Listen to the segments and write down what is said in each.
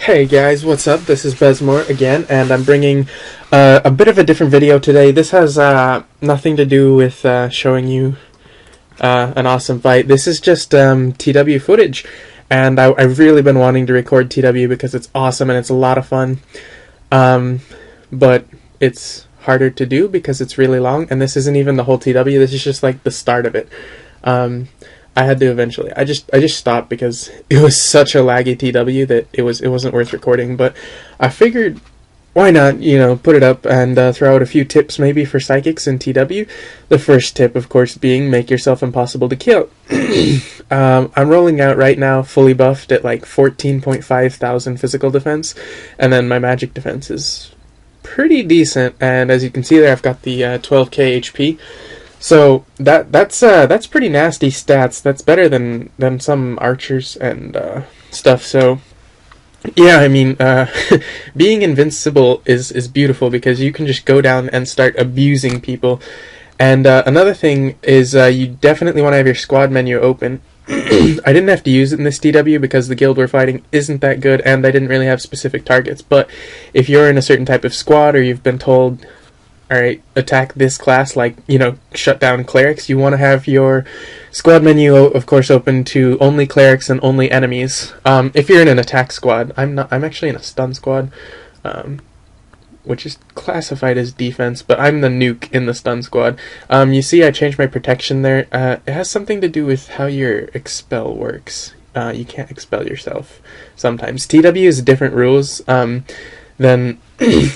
Hey guys, what's up? This is Bezmor again, and I'm bringing a bit of a different video today. This has nothing to do with showing you an awesome fight. This is just TW footage, and I've really been wanting to record TW because it's awesome and it's a lot of fun, but it's harder to do because it's really long, and this isn't even the whole TW, this is just like the start of it. I had to eventually. I just stopped because it was such a laggy TW that it wasn't worth recording. But I figured, why not, put it up and throw out a few tips maybe for psychics in TW. The first tip, of course, being make yourself impossible to kill. I'm rolling out right now, fully buffed at like 14.5 thousand physical defense, and then my magic defense is pretty decent. And as you can see there, I've got the 12k HP. So that's pretty nasty stats. That's better than some archers and stuff. So yeah, I mean, being invincible is beautiful because you can just go down and start abusing people. And another thing is you definitely want to have your squad menu open. I didn't have to use it in this TW because the guild we're fighting isn't that good, and I didn't really have specific targets. But if you're in a certain type of squad, or you've been told, alright, attack this class, like, shut down clerics, you want to have your squad menu, of course, open to only clerics and only enemies. If you're in an attack squad, I'm actually in a stun squad, which is classified as defense, but I'm the nuke in the stun squad. You see I changed my protection there. It has something to do with how your expel works. You can't expel yourself sometimes. TW is different rules than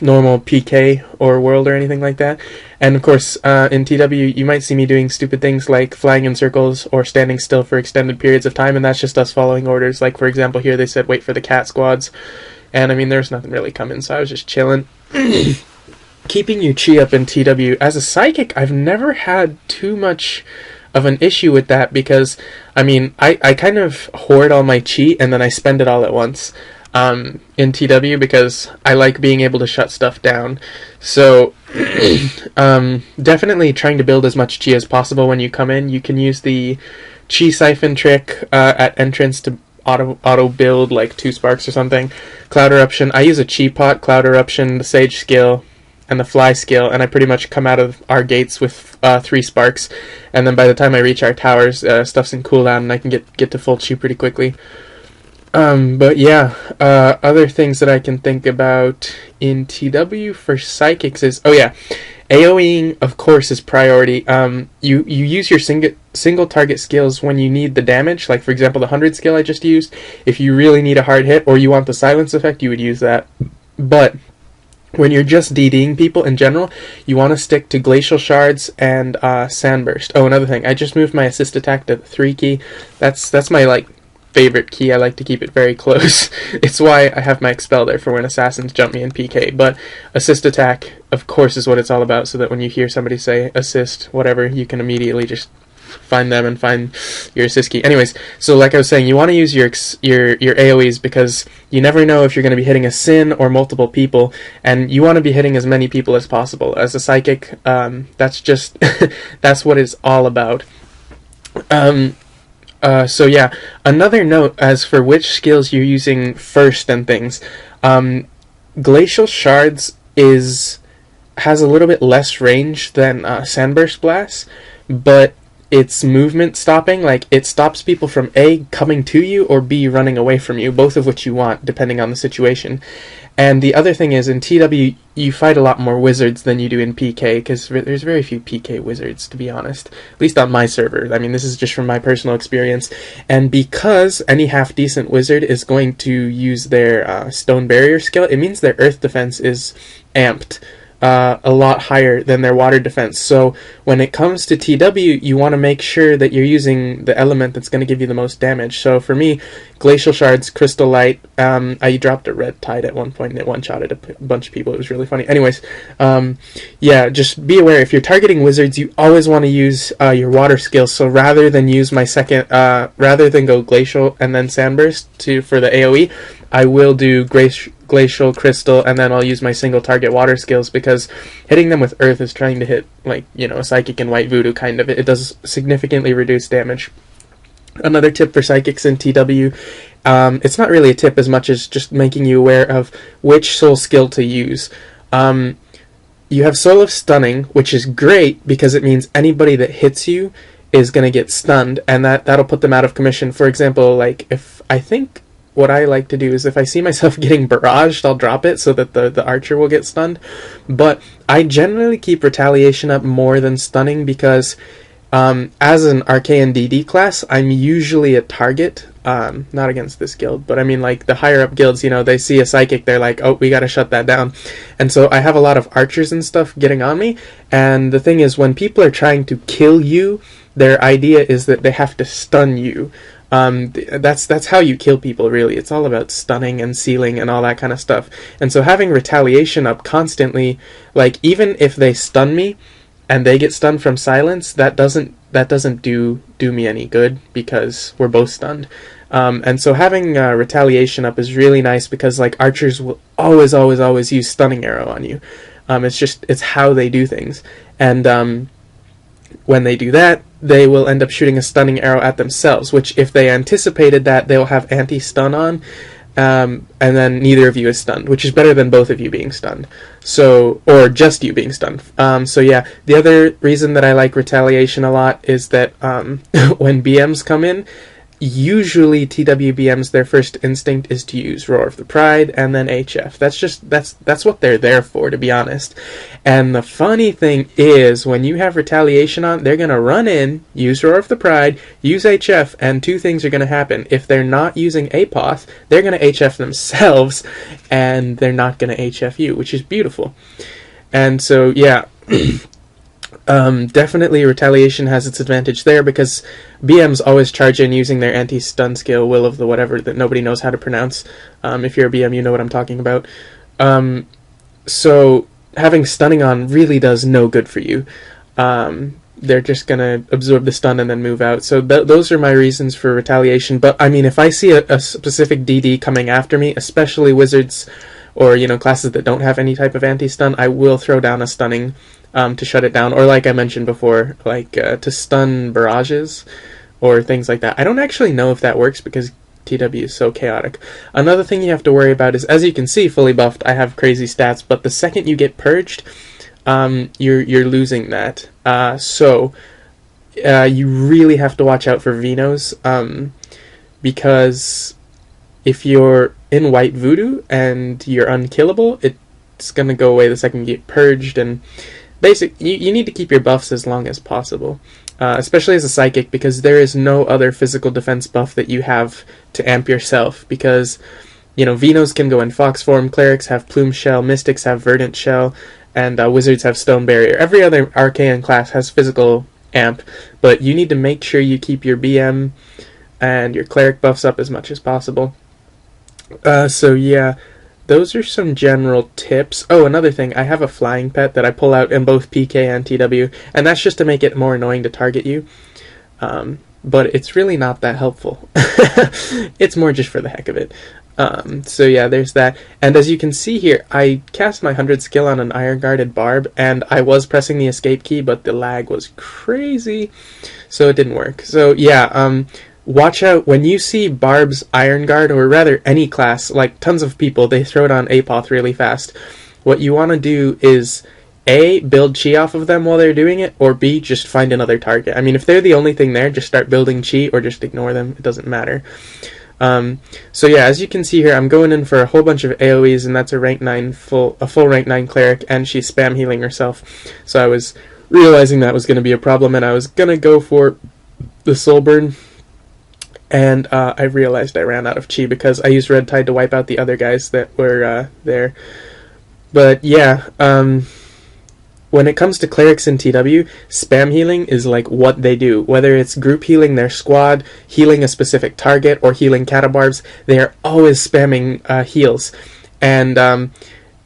normal PK or world or anything like that. And of course, in TW, you might see me doing stupid things like flying in circles or standing still for extended periods of time, and that's just us following orders. Like, for example, here they said wait for the cat squads, and I mean, there's nothing really coming, so I was just chilling. Keeping your chi up in TW. As a psychic, I've never had too much of an issue with that because, I mean, I kind of hoard all my chi and then I spend it all at once. In TW because I like being able to shut stuff down. So definitely trying to build as much chi as possible when you come in. You can use the chi siphon trick at entrance to auto build like 2 sparks or something. Cloud eruption. I use a chi pot, cloud eruption, the sage skill, and the fly skill, and I pretty much come out of our gates with 3 sparks, and then by the time I reach our towers, stuff's in cooldown and I can get to full chi pretty quickly. But yeah, other things that I can think about in TW for psychics is, oh yeah, AoEing, of course, is priority. You use your single target skills when you need the damage, like for example the 100 skill I just used. If you really need a hard hit or you want the silence effect, you would use that. But when you're just DDing people in general, you want to stick to Glacial Shards and Sandburst. Oh, another thing, I just moved my assist attack to 3 key. That's my favorite key. I like to keep it very close. It's why I have my expel there for when assassins jump me in PK. But assist attack, of course, is what it's all about, so that when you hear somebody say assist, whatever, you can immediately just find them and find your assist key. Anyways, so like I was saying, you want to use your AoEs because you never know if you're going to be hitting a Sin or multiple people, and you want to be hitting as many people as possible. As a psychic, that's just that's what it's all about. So yeah, another note as for which skills you're using first and things. Glacial Shards has a little bit less range than Sandburst Blast, but it's movement stopping. Like, it stops people from A, coming to you, or B, running away from you, both of which you want, depending on the situation. And the other thing is, in TW, you fight a lot more wizards than you do in PK, because there's very few PK wizards, to be honest. At least on my server. I mean, this is just from my personal experience. And because any half-decent wizard is going to use their stone barrier skill, it means their earth defense is amped a lot higher than their water defense. So when it comes to TW, you want to make sure that you're using the element that's going to give you the most damage. So for me, Glacial Shards, Crystal Light, I dropped a Red Tide at one point and it one-shotted a bunch of people. It was really funny. Anyways, yeah, just be aware, if you're targeting wizards, you always want to use your water skills. So rather than use my rather than go Glacial and then Sandburst for the AoE, I will do Glacial, Crystal, and then I'll use my single target water skills, because hitting them with Earth is trying to hit, like, a Psychic and White Voodoo kind of. It does significantly reduce damage. Another tip for psychics in TW, it's not really a tip as much as just making you aware of which soul skill to use. You have Soul of Stunning, which is great because it means anybody that hits you is going to get stunned, and that'll put them out of commission. For example, like if I think what I like to do is if I see myself getting barraged, I'll drop it so that the archer will get stunned. But I generally keep Retaliation up more than Stunning because as an Archaean DD class, I'm usually a target. Not against this guild, but I mean, like, the higher up guilds, you know, they see a psychic, they're like, oh, we gotta shut that down. And so I have a lot of archers and stuff getting on me, and the thing is, when people are trying to kill you, their idea is that they have to stun you. That's how you kill people, really. It's all about stunning and sealing and all that kind of stuff. And so having Retaliation up constantly, like, even if they stun me, and they get stunned from silence, that doesn't do me any good because we're both stunned. And so having Retaliation up is really nice because, like, archers will always use Stunning Arrow on you. It's how they do things. And when they do that, they will end up shooting a Stunning Arrow at themselves, which if they anticipated that, they'll have anti-stun on. And then neither of you is stunned, which is better than both of you being stunned. So, or just you being stunned. So yeah, the other reason that I like Retaliation a lot is that when BMs come in, usually TWBMs, their first instinct is to use Roar of the Pride and then HF. That's what they're there for, to be honest. And the funny thing is, when you have Retaliation on, they're gonna run in, use Roar of the Pride, use HF, and two things are gonna happen. If they're not using Apoth, they're gonna HF themselves, and they're not gonna HF you, which is beautiful. And so, yeah. Definitely Retaliation has its advantage there because BMs always charge in using their anti-stun skill, Will of the whatever, that nobody knows how to pronounce. If you're a BM, you know what I'm talking about. So having Stunning on really does no good for you. They're just going to absorb the stun and then move out. So those are my reasons for Retaliation. But, I mean, if I see a specific DD coming after me, especially wizards or, you know, classes that don't have any type of anti-stun, I will throw down a Stunning to shut it down, or like I mentioned before, like to stun barrages or things like that. I don't actually know if that works because TW is so chaotic. Another thing you have to worry about is, as you can see, fully buffed, I have crazy stats, but the second you get purged, you're losing that. So you really have to watch out for Venos, because if you're in White Voodoo and you're unkillable, it's gonna go away the second you get purged. And you need to keep your buffs as long as possible, especially as a psychic, because there is no other physical defense buff that you have to amp yourself, because, you know, Venos can go in Fox form, Clerics have Plume Shell, Mystics have Verdant Shell, and Wizards have Stone Barrier. Every other Archaean class has physical amp, but you need to make sure you keep your BM and your Cleric buffs up as much as possible. So yeah, those are some general tips. Oh, another thing, I have a flying pet that I pull out in both PK and TW, and that's just to make it more annoying to target you. But it's really not that helpful. It's more just for the heck of it. So yeah, there's that. And as you can see here, I cast my 100 skill on an Iron Guarded Barb, and I was pressing the escape key, but the lag was crazy, so it didn't work. So yeah, watch out when you see Barb's Iron Guard, or rather any class, like tons of people, they throw it on Apoth really fast. What you want to do is A, build chi off of them while they're doing it, or B, just find another target. I mean, if they're the only thing there, just start building chi, or just ignore them, it doesn't matter. So yeah, as you can see here, I'm going in for a whole bunch of AoEs, and that's a full rank 9 Cleric, and she's spam healing herself. So I was realizing that was going to be a problem, and I was going to go for the Soul Burn. And I realized I ran out of chi because I used Red Tide to wipe out the other guys that were there. But yeah, when it comes to Clerics in TW, spam healing is like what they do. Whether it's group healing their squad, healing a specific target, or healing Catabarbs, they are always spamming heals. And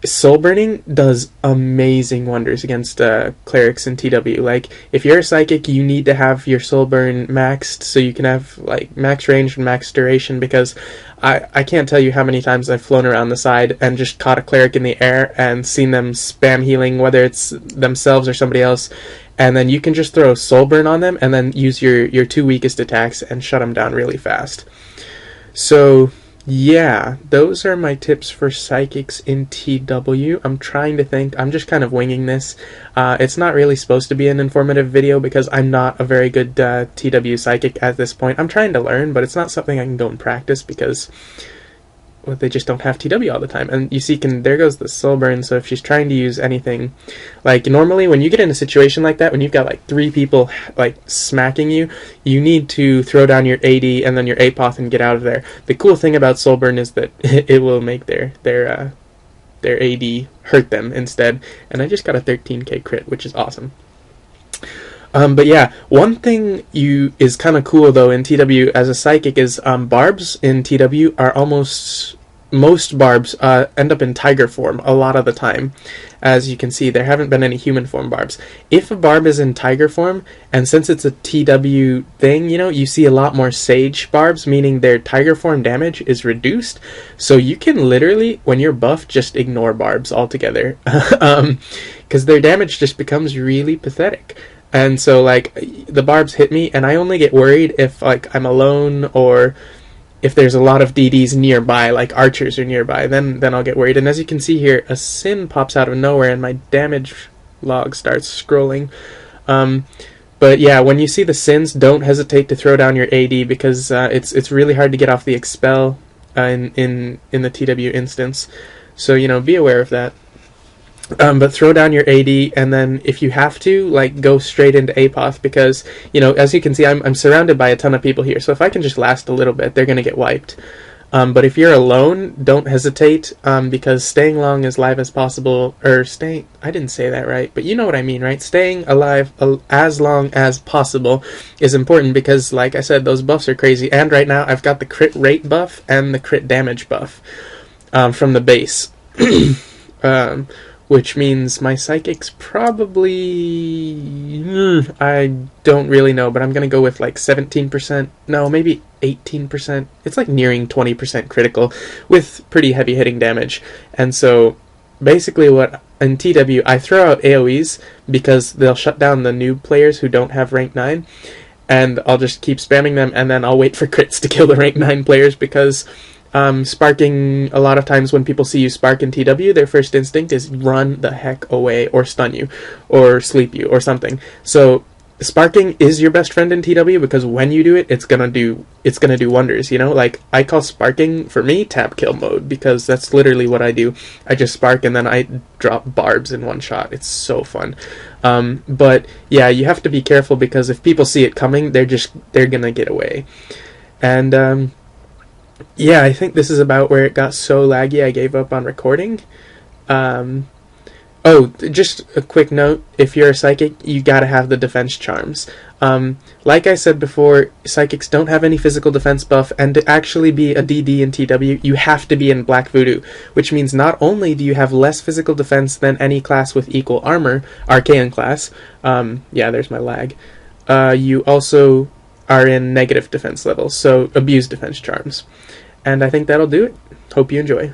soul burning does amazing wonders against clerics in TW. Like, if you're a psychic, you need to have your soul burn maxed so you can have like max range and max duration, because I can't tell you how many times I've flown around the side and just caught a cleric in the air and seen them spam healing, whether it's themselves or somebody else, and then you can just throw soul burn on them and then use your two weakest attacks and shut them down really fast. So yeah, those are my tips for psychics in TW. I'm trying to think. I'm just kind of winging this. It's not really supposed to be an informative video because I'm not a very good TW psychic at this point. I'm trying to learn, but it's not something I can go and practice because, well, they just don't have TW all the time. And you see, there goes the soul burn, so if she's trying to use anything, like normally when you get in a situation like that, when you've got like 3 people like smacking you, you need to throw down your AD and then your APOF and get out of there. The cool thing about soul burn is that it will make their AD hurt them instead, and I just got a 13k crit, which is awesome. But yeah, one thing is kind of cool though in TW as a psychic is barbs in TW are most barbs end up in tiger form a lot of the time. As you can see, there haven't been any human form barbs. If a barb is in tiger form, and since it's a TW thing, you know, you see a lot more sage barbs, meaning their tiger form damage is reduced. So you can literally, when you're buffed, just ignore barbs altogether. Because their damage just becomes really pathetic. And so, like, the barbs hit me, and I only get worried if, like, I'm alone or if there's a lot of DDs nearby, like archers are nearby, then I'll get worried. And as you can see here, a sin pops out of nowhere, and my damage log starts scrolling. But yeah, when you see the sins, don't hesitate to throw down your AD, because it's really hard to get off the expel in the TW instance. So, you know, be aware of that. But throw down your AD, and then if you have to, like, go straight into APOF, because, you know, as you can see, I'm surrounded by a ton of people here, so if I can just last a little bit, they're going to get wiped. But if you're alone, don't hesitate, because staying long as live as possible, or I didn't say that right, but you know what I mean, right? Staying alive as long as possible is important, because, like I said, those buffs are crazy, and right now I've got the crit rate buff and the crit damage buff from the base. Which means my psychic's probably, I don't really know, but I'm going to go with like 17%, no, maybe 18%. It's like nearing 20% critical with pretty heavy hitting damage. And so basically what in TW, I throw out AoEs because they'll shut down the noob players who don't have rank 9, and I'll just keep spamming them, and then I'll wait for crits to kill the rank 9 players, because sparking, a lot of times when people see you spark in TW, their first instinct is run the heck away, or stun you, or sleep you, or something. So sparking is your best friend in TW, because when you do it, it's gonna do wonders, you know? Like, I call sparking, for me, tap kill mode, because that's literally what I do. I just spark and then I drop barbs in one shot. It's so fun. But yeah, you have to be careful, because if people see it coming, they're gonna get away. And yeah, I think this is about where it got so laggy I gave up on recording. Oh, just a quick note, if you're a psychic, you gotta have the defense charms. Like I said before, psychics don't have any physical defense buff, and to actually be a DD in TW, you have to be in Black Voodoo, which means not only do you have less physical defense than any class with equal armor, Archaean class, yeah, there's my lag, you also are in negative defense levels, so abuse defense charms. And I think that'll do it. Hope you enjoy.